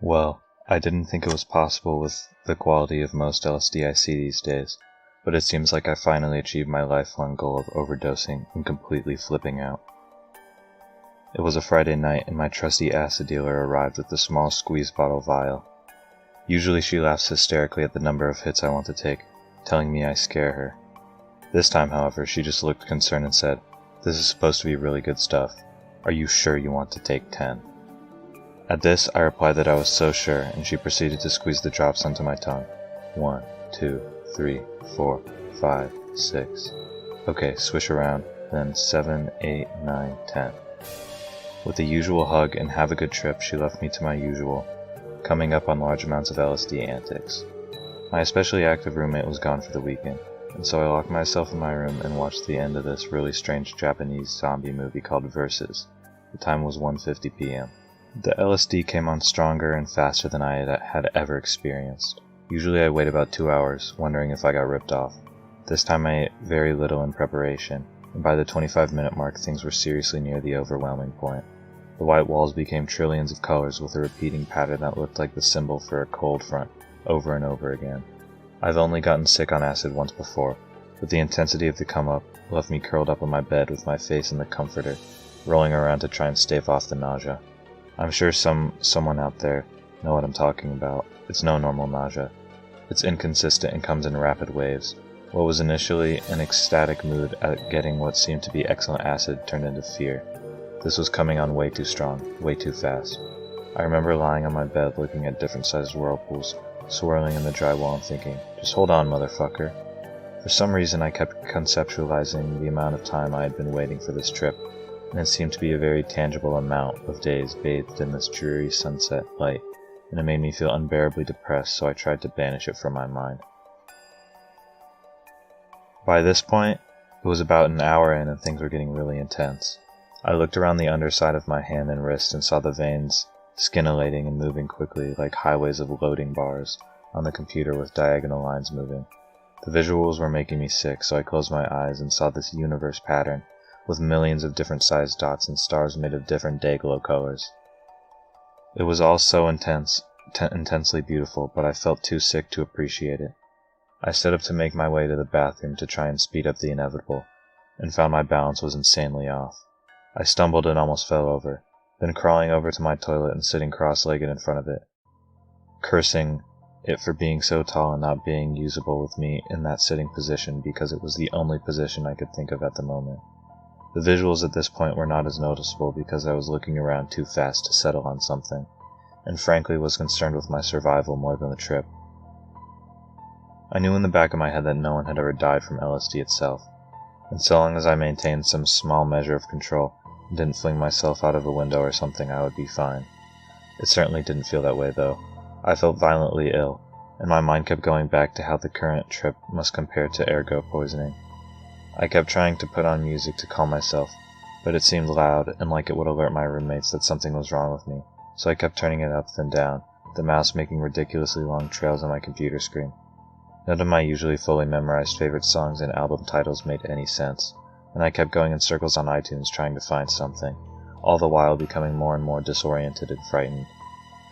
Well, I didn't think it was possible with the quality of most LSD I see these days, but it seems like I finally achieved my lifelong goal of overdosing and completely flipping out. It was a Friday night and my trusty acid dealer arrived with the small squeeze bottle vial. Usually she laughs hysterically at the number of hits I want to take, telling me I scare her. This time, however, she just looked concerned and said, "This is supposed to be really good stuff. Are you sure you want to take 10? At this, I replied that I was so sure, and she proceeded to squeeze the drops onto my tongue. 1, 2, 3, 4, 5, 6. Okay, swish around, then 7, 8, 9, 10. With the usual hug and have a good trip, she left me to my usual, coming up on large amounts of LSD antics. My especially active roommate was gone for the weekend, and so I locked myself in my room and watched the end of this really strange Japanese zombie movie called Versus. The time was 1:50 p.m. The LSD came on stronger and faster than I had ever experienced. Usually I wait about 2 hours, wondering if I got ripped off. This time I ate very little in preparation, and by the 25-minute mark things were seriously near the overwhelming point. The white walls became trillions of colors with a repeating pattern that looked like the symbol for a cold front, over and over again. I've only gotten sick on acid once before, but the intensity of the come-up left me curled up on my bed with my face in the comforter, rolling around to try and stave off the nausea. I'm sure someone out there know what I'm talking about. It's no normal nausea. It's inconsistent and comes in rapid waves. What was initially an ecstatic mood at getting what seemed to be excellent acid turned into fear. This was coming on way too strong, way too fast. I remember lying on my bed looking at different sized whirlpools, swirling in the drywall and thinking, just hold on, motherfucker. For some reason I kept conceptualizing the amount of time I had been waiting for this trip, and it seemed to be a very tangible amount of days bathed in this dreary sunset light, and it made me feel unbearably depressed, so I tried to banish it from my mind. By this point, it was about an hour in and things were getting really intense. I looked around the underside of my hand and wrist and saw the veins scintillating and moving quickly like highways of loading bars on the computer with diagonal lines moving. The visuals were making me sick, so I closed my eyes and saw this universe pattern with millions of different sized dots and stars made of different day-glow colors. It was all so intensely beautiful, but I felt too sick to appreciate it. I stood up to make my way to the bathroom to try and speed up the inevitable, and found my balance was insanely off. I stumbled and almost fell over, then crawling over to my toilet and sitting cross-legged in front of it, cursing it for being so tall and not being usable with me in that sitting position because it was the only position I could think of at the moment. The visuals at this point were not as noticeable because I was looking around too fast to settle on something, and frankly was concerned with my survival more than the trip. I knew in the back of my head that no one had ever died from LSD itself, and so long as I maintained some small measure of control and didn't fling myself out of a window or something, I would be fine. It certainly didn't feel that way though. I felt violently ill, and my mind kept going back to how the current trip must compare to ergo poisoning. I kept trying to put on music to calm myself, but it seemed loud and like it would alert my roommates that something was wrong with me, so I kept turning it up and down, the mouse making ridiculously long trails on my computer screen. None of my usually fully memorized favorite songs and album titles made any sense, and I kept going in circles on iTunes trying to find something, all the while becoming more and more disoriented and frightened.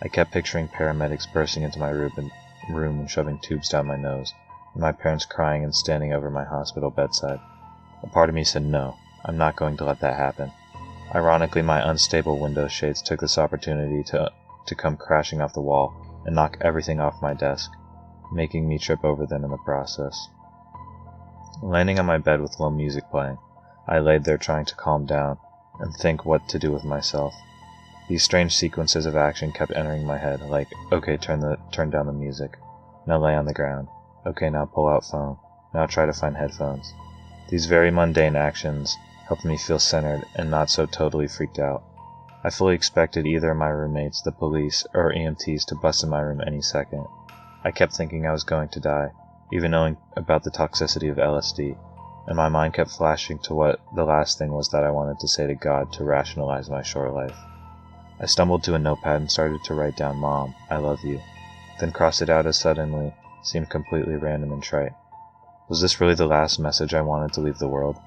I kept picturing paramedics bursting into my room and shoving tubes down my nose, and my parents crying and standing over my hospital bedside. A part of me said no, I'm not going to let that happen. Ironically, my unstable window shades took this opportunity to come crashing off the wall and knock everything off my desk, making me trip over them in the process. Landing on my bed with low music playing, I laid there trying to calm down and think what to do with myself. These strange sequences of action kept entering my head, like, okay, turn down the music. Now lay on the ground. Okay, now pull out phone. Now try to find headphones. These very mundane actions helped me feel centered and not so totally freaked out. I fully expected either of my roommates, the police, or EMTs to bust in my room any second. I kept thinking I was going to die, even knowing about the toxicity of LSD, and my mind kept flashing to what the last thing was that I wanted to say to God to rationalize my short life. I stumbled to a notepad and started to write down, "Mom, I love you," then crossed it out as suddenly seemed completely random and trite. Was this really the last message I wanted to leave the world?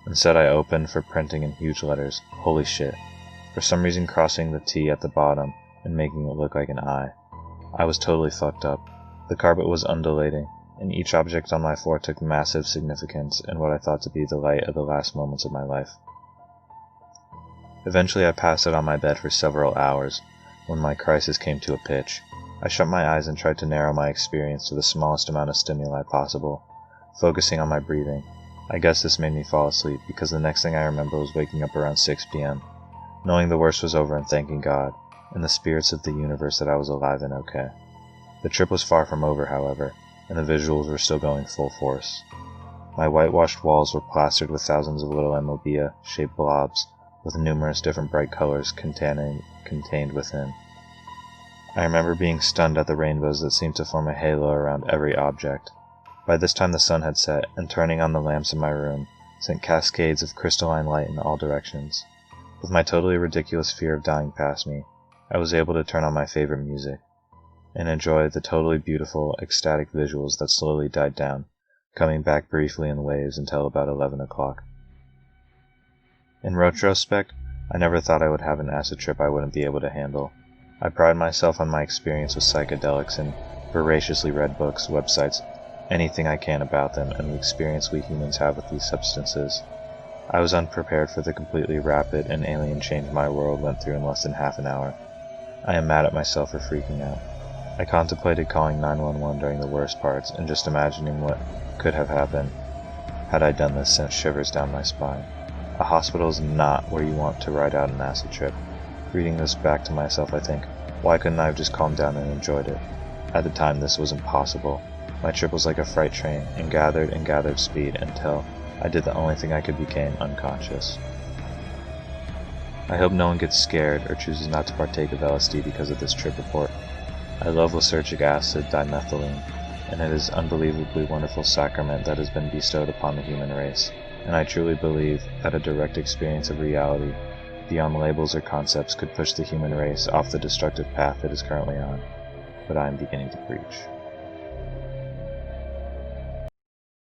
Instead, I opened for printing in huge letters, "Holy shit." For some reason, crossing the T at the bottom and making it look like an eye. I was totally fucked up. The carpet was undulating, and each object on my floor took massive significance in what I thought to be the light of the last moments of my life. Eventually I passed out on my bed for several hours, when my crisis came to a pitch. I shut my eyes and tried to narrow my experience to the smallest amount of stimuli possible, focusing on my breathing. I guess this made me fall asleep, because the next thing I remember was waking up around 6 p.m., knowing the worst was over and thanking God, and the spirits of the universe that I was alive and okay. The trip was far from over, however, and the visuals were still going full force. My whitewashed walls were plastered with thousands of little mobile-shaped blobs, with numerous different bright colors contained within. I remember being stunned at the rainbows that seemed to form a halo around every object. By this time the sun had set, and turning on the lamps in my room, sent cascades of crystalline light in all directions. With my totally ridiculous fear of dying past me, I was able to turn on my favorite music, and enjoy the totally beautiful, ecstatic visuals that slowly died down, coming back briefly in waves until about 11 o'clock. In retrospect, I never thought I would have an acid trip I wouldn't be able to handle. I pride myself on my experience with psychedelics and voraciously read books, websites, anything I can about them and the experience we humans have with these substances. I was unprepared for the completely rapid and alien change my world went through in less than half an hour. I am mad at myself for freaking out. I contemplated calling 911 during the worst parts, and just imagining what could have happened had I done this sent shivers down my spine. A hospital is not where you want to ride out an acid trip. Reading this back to myself, I think, why couldn't I have just calmed down and enjoyed it? At the time, this was impossible. My trip was like a freight train, and gathered speed until I did the only thing I could, became unconscious. I hope no one gets scared or chooses not to partake of LSD because of this trip report. I love lysergic acid dimethylene, and it is an unbelievably wonderful sacrament that has been bestowed upon the human race, and I truly believe that a direct experience of reality, beyond labels or concepts, could push the human race off the destructive path it is currently on. But I am beginning to preach.